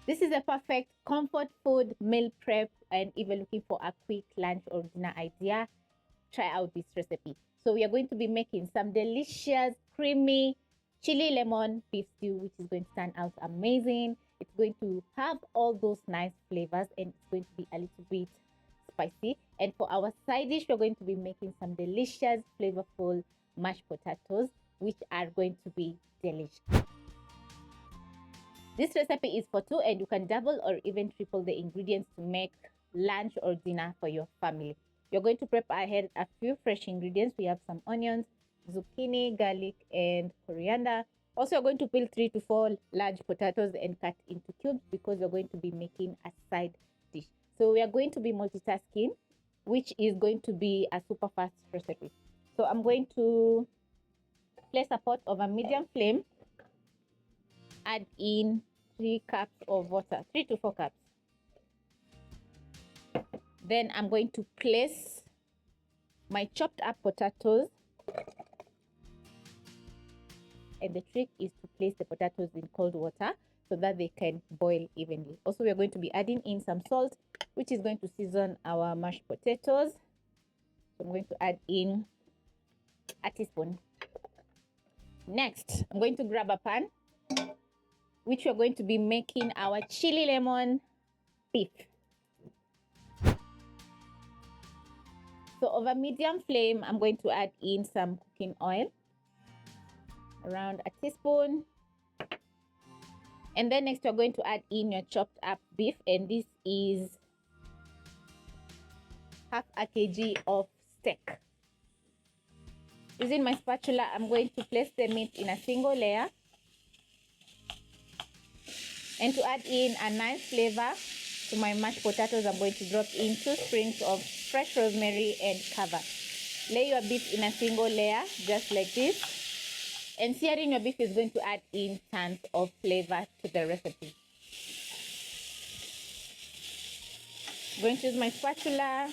This is a perfect comfort food, meal prep, and even looking for a quick lunch or dinner idea, try out this recipe. So we are going to be making some delicious, creamy chili lemon beef stew, which is going to turn out amazing. It's going to have all those nice flavors and it's going to be a little bit spicy. And for our side dish, we're going to be making some delicious, flavorful mashed potatoes, which are going to be delicious. This recipe is for two and you can double or even triple the ingredients to make lunch or dinner for your family. You're going to prep ahead a few fresh ingredients. We have some onions, zucchini, garlic, and coriander. Also, you're going to peel 3 to 4 large potatoes and cut into cubes because you're going to be making a side dish. So we are going to be multitasking, which is going to be a super fast recipe. So I'm going to place a pot over medium flame, add in 3 cups of water, 3 to 4 cups. Then I'm going to place my chopped up potatoes. And the trick is to place the potatoes in cold water so that they can boil evenly. Also, we're going to be adding in some salt, which is going to season our mashed potatoes. So I'm going to add in a teaspoon. Next, I'm going to grab a pan, which we're going to be making our chili lemon beef. So over medium flame, I'm going to add in some cooking oil, around a teaspoon. And then next, you're going to add in your chopped up beef, and this is half a kg of steak. Using my spatula, I'm going to place the meat in a single layer. And to add in a nice flavor to my mashed potatoes, I'm going to drop in 2 sprigs of fresh rosemary and cover. Lay your beef in a single layer, just like this. And searing your beef is going to add in tons of flavor to the recipe. I'm going to use my spatula.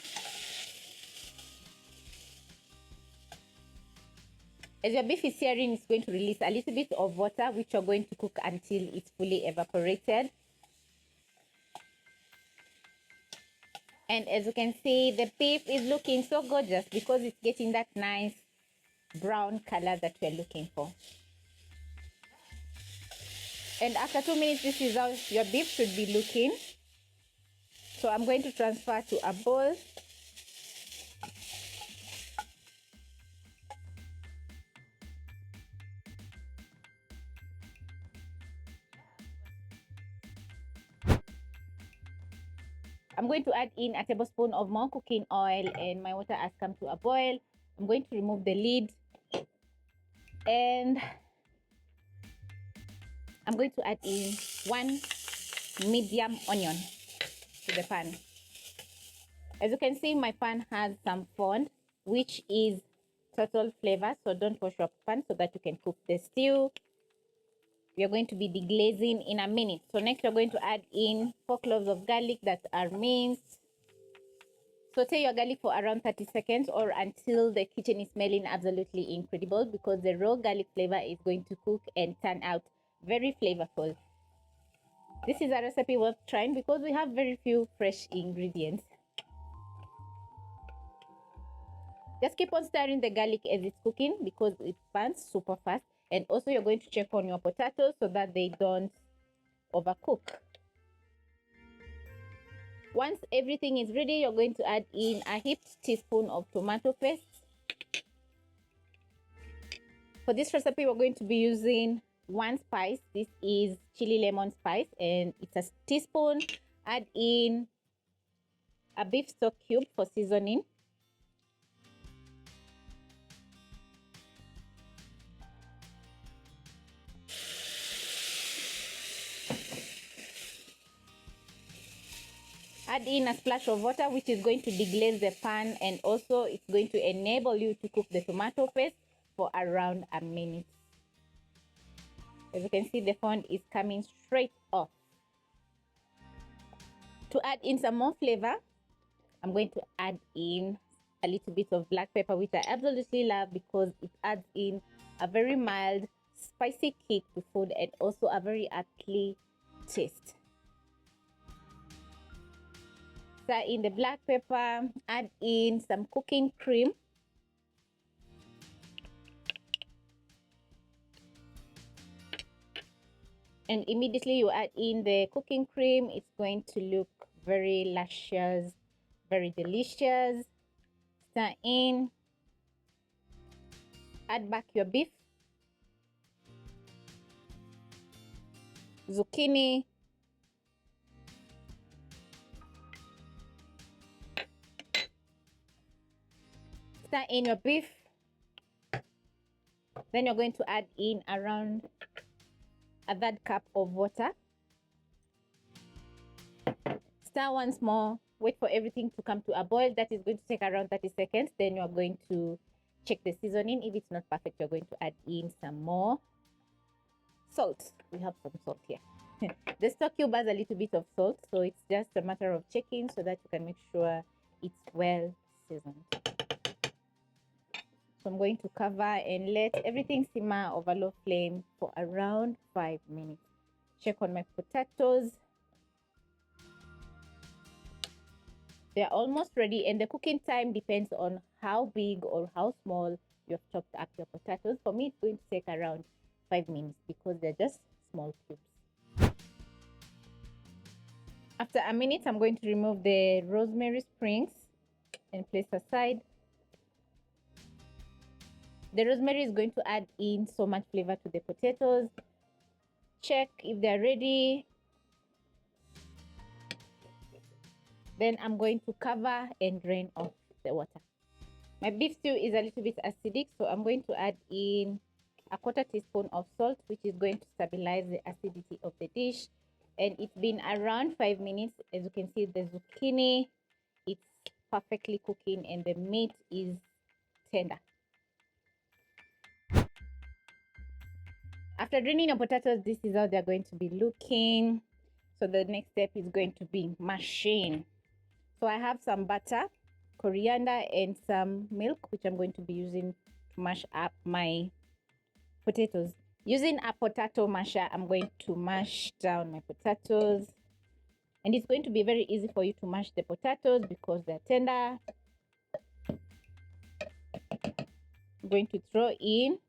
As your beef is searing, it's going to release a little bit of water, which you're going to cook until it's fully evaporated. And as you can see, the beef is looking so gorgeous because it's getting that nice brown color that we're looking for. And after 2 minutes, this is how your beef should be looking. So I'm going to transfer to a bowl. I'm going to add in a tablespoon of more cooking oil, and my water has come to a boil. I'm going to remove the lid and I'm going to add in 1 medium onion to the pan. As you can see, my pan has some fond, which is total flavor, so don't wash your pan so that you can cook the stew. We are going to be deglazing in a minute. So next we're going to add in 4 cloves of garlic that are minced. Saute your garlic for around 30 seconds or until the kitchen is smelling absolutely incredible, because the raw garlic flavor is going to cook and turn out very flavorful. This is a recipe worth trying because we have very few fresh ingredients. Just keep on stirring the garlic as it's cooking because it burns super fast. And also you're going to check on your potatoes so that they don't overcook. Once everything is ready, you're going to add in a heaped teaspoon of tomato paste. For this recipe, we're going to be using 1 spice. This is chili lemon spice and it's a teaspoon. Add in a beef stock cube for seasoning. Add in a splash of water, which is going to deglaze the pan, and also it's going to enable you to cook the tomato paste for around a minute. As you can see, the fond is coming straight off. To add in some more flavor, I'm going to add in a little bit of black pepper, which I absolutely love because it adds in a very mild, spicy kick to food and also a very earthly taste. Stir in the black pepper, add in some cooking cream. And immediately you add in the cooking cream, it's going to look very luscious, very delicious. Stir in, add back your beef, zucchini, stir in your beef. Then you're going to add in around a third cup of water. Stir once more, wait for everything to come to a boil. That is going to take around 30 seconds. Then you're going to check the seasoning. If it's not perfect, you're going to add in some more salt. We have some salt here. The stock cube has a little bit of salt, so it's just a matter of checking so that you can make sure it's well seasoned. So I'm going to cover and let everything simmer over low flame for around 5 minutes. Check on my potatoes. They're almost ready, and the cooking time depends on how big or how small you have chopped up your potatoes. For me, it's going to take around 5 minutes because they're just small cubes. After a minute, I'm going to remove the rosemary sprigs and place aside. The rosemary is going to add in so much flavor to the potatoes. Check if they're ready. Then I'm going to cover and drain off the water. My beef stew is a little bit acidic, so I'm going to add in a 1/4 teaspoon of salt, which is going to stabilize the acidity of the dish. And it's been around 5 minutes. As you can see, the zucchini, it's perfectly cooking and the meat is tender. After draining your potatoes, this is how they're going to be looking. So the next step is going to be mashing. So I have some butter, coriander, and some milk, which I'm going to be using to mash up my potatoes. Using a potato masher, I'm going to mash down my potatoes. And it's going to be very easy for you to mash the potatoes because they're tender. I'm going to throw in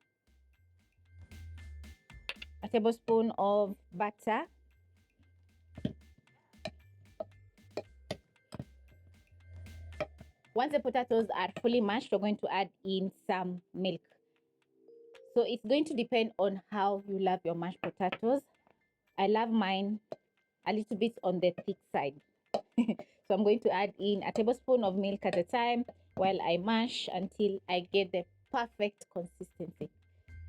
a tablespoon of butter. Once the potatoes are fully mashed, we're going to add in some milk. So it's going to depend on how you love your mashed potatoes. I love mine a little bit on the thick side. So I'm going to add in a tablespoon of milk at a time while I mash until I get the perfect consistency.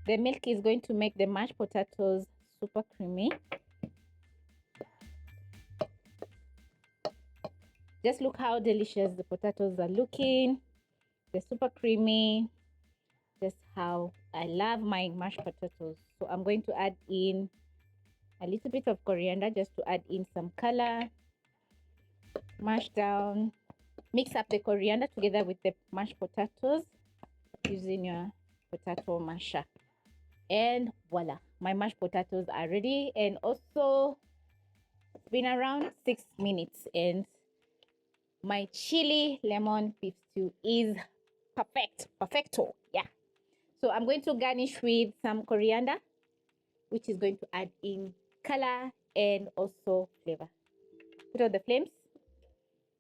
The milk is going to make the mashed potatoes super creamy. Just look how delicious the potatoes are looking. They're super creamy. Just how I love my mashed potatoes. So I'm going to add in a little bit of coriander just to add in some color. Mash down. Mix up the coriander together with the mashed potatoes using your potato masher. And voila, my mashed potatoes are ready. And also, it's been around 6 minutes and my chili lemon beef stew is perfecto. Yeah. So I'm going to garnish with some coriander, which is going to add in color and also flavor. Put on the flames,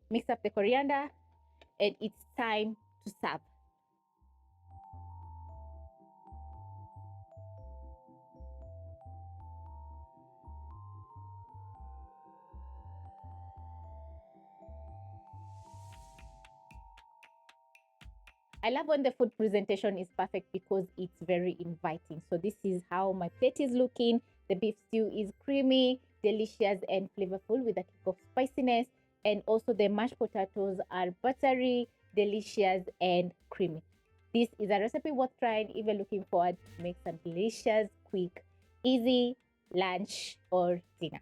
mix up the coriander, and it's time to serve. I love when the food presentation is perfect because it's very inviting. So this is how my plate is looking. The beef stew is creamy, delicious, and flavorful with a kick of spiciness. And also the mashed potatoes are buttery, delicious, and creamy. This is a recipe worth trying if you're looking forward to make some delicious, quick, easy lunch or dinner.